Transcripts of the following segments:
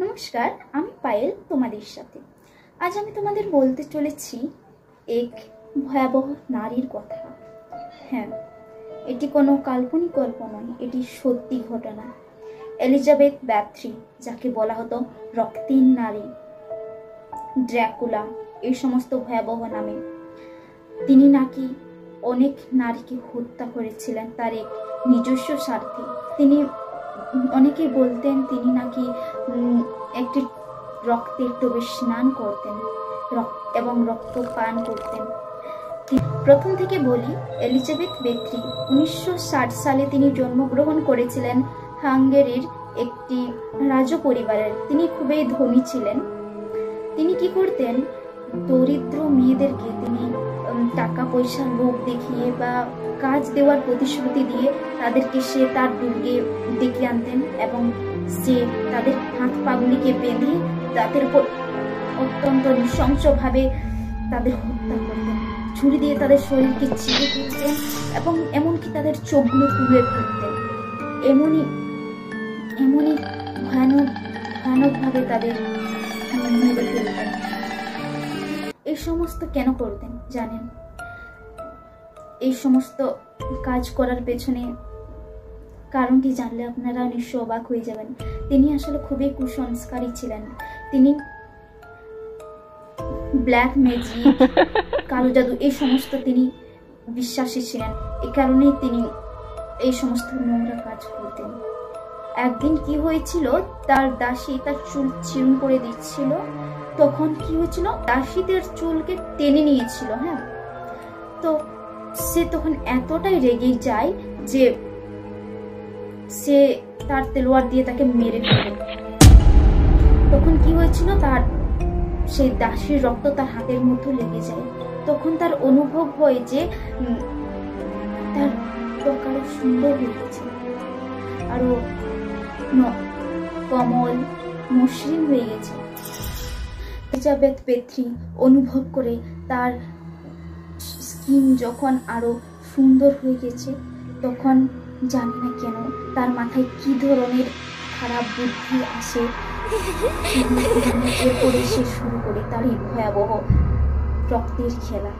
নমস্কার, আমি পায়েল তোমাদের সাথে। আজ আমি তোমাদের বলতে চলেছি এক ভয়াবহ নারীর কথা। হ্যাঁ, এটি কোনো কাল্পনিক গল্প নয়, এটি সত্যি ঘটনা। এলিজাবেথ ব্যাথরি, যাকে বলা হতো রক্তিন নারী, ড্র্যাকুলা, এই সমস্ত ভয়াবহ নামে, তিনি নাকি অনেক নারীকে হত্যা করেছিলেন তার এক নিজস্ব স্বার্থে। তিনি অনেকেই বলতেন তিনি নাকি একটি রক্তের টোপে স্নান করতেন এবং রক্ত পান করতেন। প্রথম থেকে বলি, এলিজাবেথ ব্যাথরি 1960 সালে তিনি জন্মগ্রহণ করেছিলেন হাঙ্গেরির একটি রাজ পরিবারের। তিনি খুবই ধনী ছিলেন। তিনি কি করতেন, দরিদ্র মেয়েদেরকে তিনি টাকা পয়সার লোভ দেখিয়ে বা কাজ দেওয়ার প্রতিশ্রুতি দিয়ে তাদেরকে সে তার দুর্গে ডেকে আনতেন এবং সে তাদের হাত পাগুলিকে বেঁধে তাদের উপর অত্যন্ত নৃশংসভাবে তাদের হত্যা করতেন। ছুরি দিয়ে তাদের শরীরকে চিরে ফেলতেন এবং এমনকি তাদের চোখগুলো তুলে ফেলতেন। এমনই ভয়ানকভাবে তাদের মেরে ফেলতেন। এই সমস্ত কেন করতেন জানেন? এই সমস্ত কাজ করার পেছনে কারণটি জানলে আপনারা নিশ্চয় অবাক হয়ে যাবেন। তিনি আসলে খুবই কুসংস্কারী ছিলেন। তিনি ব্ল্যাক ম্যাজিক, কালো জাদু, এই সমস্ত তিনি বিশ্বাসী ছিলেন। এই কারণেই তিনি এই সমস্ত নোংরা কাজ করতেন। একদিন কি হয়েছিল, তার দাসী তার চুল চিরুন করে দিচ্ছিল। তখন কি হয়েছিল, দাসীদের চুলকে টেনে নিয়েছিল। হ্যাঁ, তো সে তখন এতটাই রেগে যায় যে সে তার তলোয়ার দিয়ে তাকে মেরে ফেলে। তখন কি হয়েছিল, তার সেই দাসীর রক্ত তার হাতের মধ্যে লেগে যায়। তখন তার অনুভব হয় যে তার ত্বক আরো সুন্দর হয়ে গেছে, আরো কমল মসৃণ হয়ে গেছে। এলিজাবেথ ব্যাথরি অনুভব করে তার স্কিন যখন আরো সুন্দর হয়ে গেছে, তখন জানি না কেন তার মাথায় কি ধরনের খারাপ বুদ্ধি আসে, এরপরে সে শুরু করে তার এই ভয়াবহ রক্তের খেলা।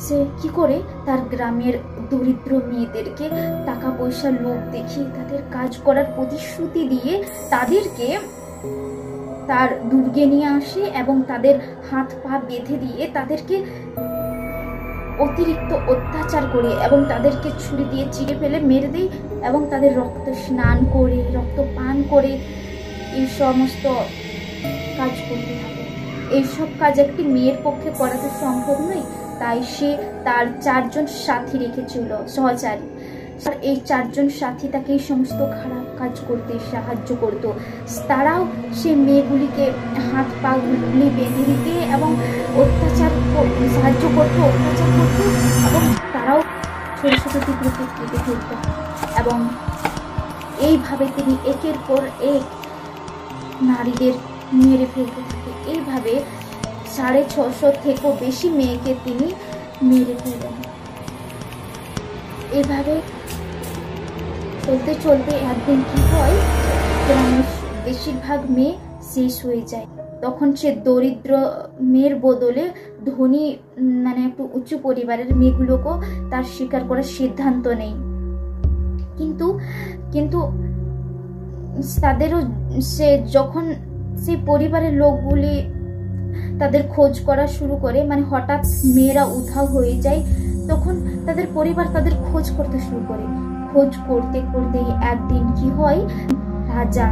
সে কি করে, তার গ্রামের দরিদ্র মেয়েদেরকে টাকা পয়সা লোভ দেখিয়ে তাদের কাজ করার প্রতিশ্রুতি দিয়ে তাদেরকে তার দুর্গে নিয়ে আসে এবং তাদের হাত পা বেঁধে দিয়ে তাদেরকে অতিরিক্ত অত্যাচার করে এবং তাদেরকে ছুরি দিয়ে চিড়ে ফেলে মেরে দেয় এবং তাদের রক্ত স্নান করে রক্ত পান করে এই সমস্ত কাজ করতে থাকে। এইসব কাজ একটি মেয়ের পক্ষে করা তো সম্ভব নয়, তাই সে তার 4 জন সাথী রেখেছিল, সহচারী। আর এই 4 জন সাথী তাকে এই সমস্ত খারাপ কাজ করতে সাহায্য করত। তারাও সে মেয়েগুলিকে হাত পা গুলি বেঁধে দিতে এবং সাহায্য করতো, অত্যাচার করতো এবং তারাও ছোট ছোট টুকরোকে কেটে ফেলত এবং এইভাবে তিনি একের পর এক নারীদের মেরে ফেলতে থাকে। এইভাবে 650 থেকেও বেশি মেয়েকে তিনি মেরে ফেলেন। এভাবে চলতে চলতে একদিন কি হয়, গ্রামের বেশিরভাগ মেয়ে শেষ হয়ে যায়। তখন সে দরিদ্র মেয়ের বদলে ধনী, মানে একটু উঁচু পরিবারের মেয়েগুলোকেও তার স্বীকার করার সিদ্ধান্ত নেই। কিন্তু তাদেরও সে যখন সেই পরিবারের লোকগুলি তাদের খোঁজ করা শুরু করে, মানে হঠাৎ মেয়েরা উধাও হয়ে যায়, তখন তাদের পরিবার তাদের খোঁজ করতে শুরু করে। খোঁজ করতে করতে একদিন কি হয়, রাজা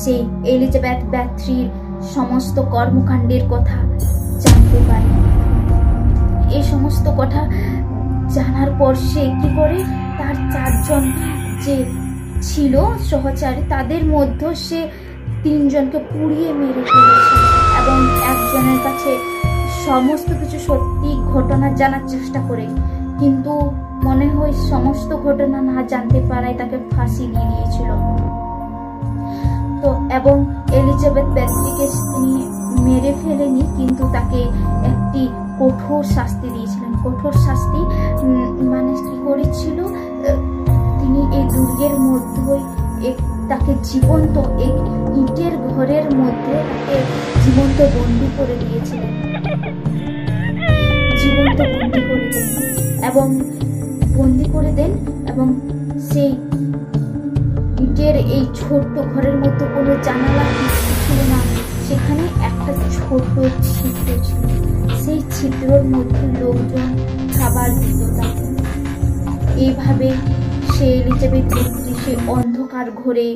সেই এলিজাবেথ ব্যাথরির সমস্ত কর্মকাণ্ডের কথা জানতে পারে। এই সমস্ত কথা জানার পর সে কি করে, তার 4 জন যে ছিল সহচারী, তাদের মধ্যে সে 3 জনকে পুড়িয়ে মেরে ফেলেছে এবং একজনের কাছে সমস্ত কিছু সত্যি ঘটনা জানার চেষ্টা করে, কিন্তু মনে হয় সমস্ত ঘটনা না জানতে পারায় তাকে ফাঁসি দিয়ে দিয়েছিল। তো এবং এলিজাবেথ ব্যাথরিকে তিনি মেরে ফেলেনি, কিন্তু তাকে একটি কঠোর শাস্তি দিয়েছিলেন। কঠোর শাস্তি মানে কি করেছিল, তিনি এই দুর্গের মধ্যে তাকে জীবন্ত এক ইটের ঘরের মধ্যে তাকে জীবন্ত বন্দি করে দিয়েছিলেন, জীবন্ত বন্দি করে দেন এবং বন্দি করে দেন এবং সেই ইটের এই ছোট্ট ঘরের মধ্যে কোনো জানালা ছিল না, সেখানে একটা ছোট্ট ছিদ্র ছিল। সেই ছিদ্রর মধ্যে লোকজন খাবার দিত তাকে। এইভাবে সে এলিজাবেথ বেত্রি সে অন্ধকার ঘরে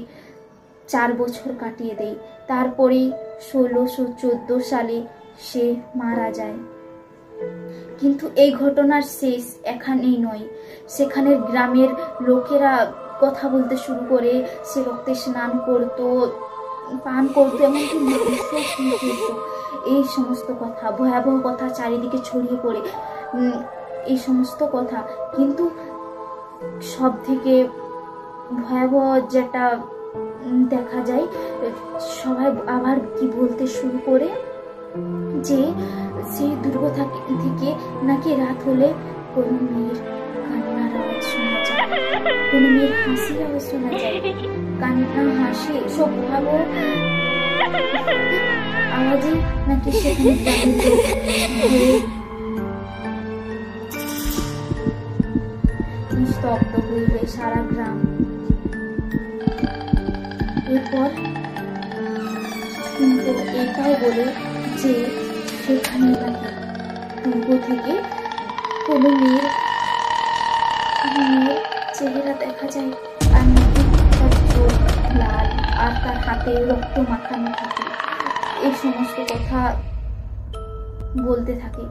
4 বছর কাটিয়ে দেয়। তারপরে 1614 সালে সে মারা যায়। কিন্তু এই ঘটনার শেষ এখানেই নয়, সেখানের গ্রামের লোকেরা কথা বলতে শুরু করে, সে রক্তে স্নান করত, পান করতো, এমনকি মাংসও খেত। এই সমস্ত কথা, ভয়াবহ কথা চারিদিকে ছড়িয়ে পড়ে এই সমস্ত কথা। কিন্তু সব থেকে ভয়াবহ যেটা দেখা যায়, সবাই আবার কি বলতে শুরু করে যে সেই দুর্গ থেকে নাকি রাত হলে কোনো মেয়ের কান্নার আওয়াজ শোনা যায়, কোনো মেয়ের হাসির আওয়াজ শোনা যায়, কান্না হাসি সব ভয়াবহ আওয়াজে নাকি সেখানে স্তব্ধ হয়ে যায় সারা গ্রাম। এরপর কিন্তু এটাও বলে যে সেখানে নাকি দুর্গ থেকে কোনো মেয়ের চেহারা দেখা যায়, আর নাকি তার চোখ লাল আর তার হাতে রক্ত মাখানো থাকে। এই সমস্ত কথা বলতে থাকে।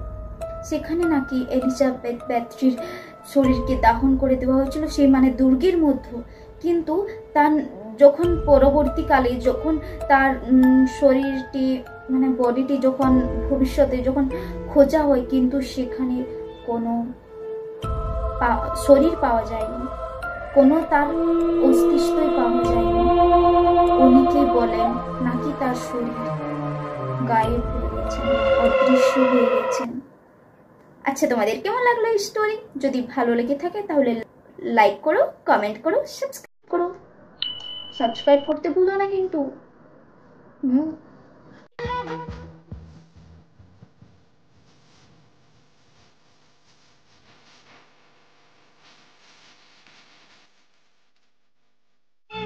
সেখানে নাকি এলিজাবেথ বেত্রির শরীরকে দাহন করে দেওয়া হয়েছিল, সেই মানে দুর্গের মধ্যে। কিন্তু তার যখন পরবর্তীকালে যখন তার শরীরটি মানে বডিটি যখন ভবিষ্যতে যখন খোঁজা হয়, কিন্তু সেখানে কোনো শরীর পাওয়া যায়নি, কোনো তার অস্তিত্বই পাওয়া যায়নি। অনেকেই বলেন নাকি তার শরীর গায়েব হয়ে গেছেন, অদৃশ্য হয়ে গেছেন। আচ্ছা, তোমাদের কেমন লাগলো এই স্টোরি? যদি ভালো লেগে থাকে তাহলে লাইক করো, কমেন্ট করো, সাবস্ক্রাইব করো। সাবস্ক্রাইব করতে ভুলো না কিন্তু।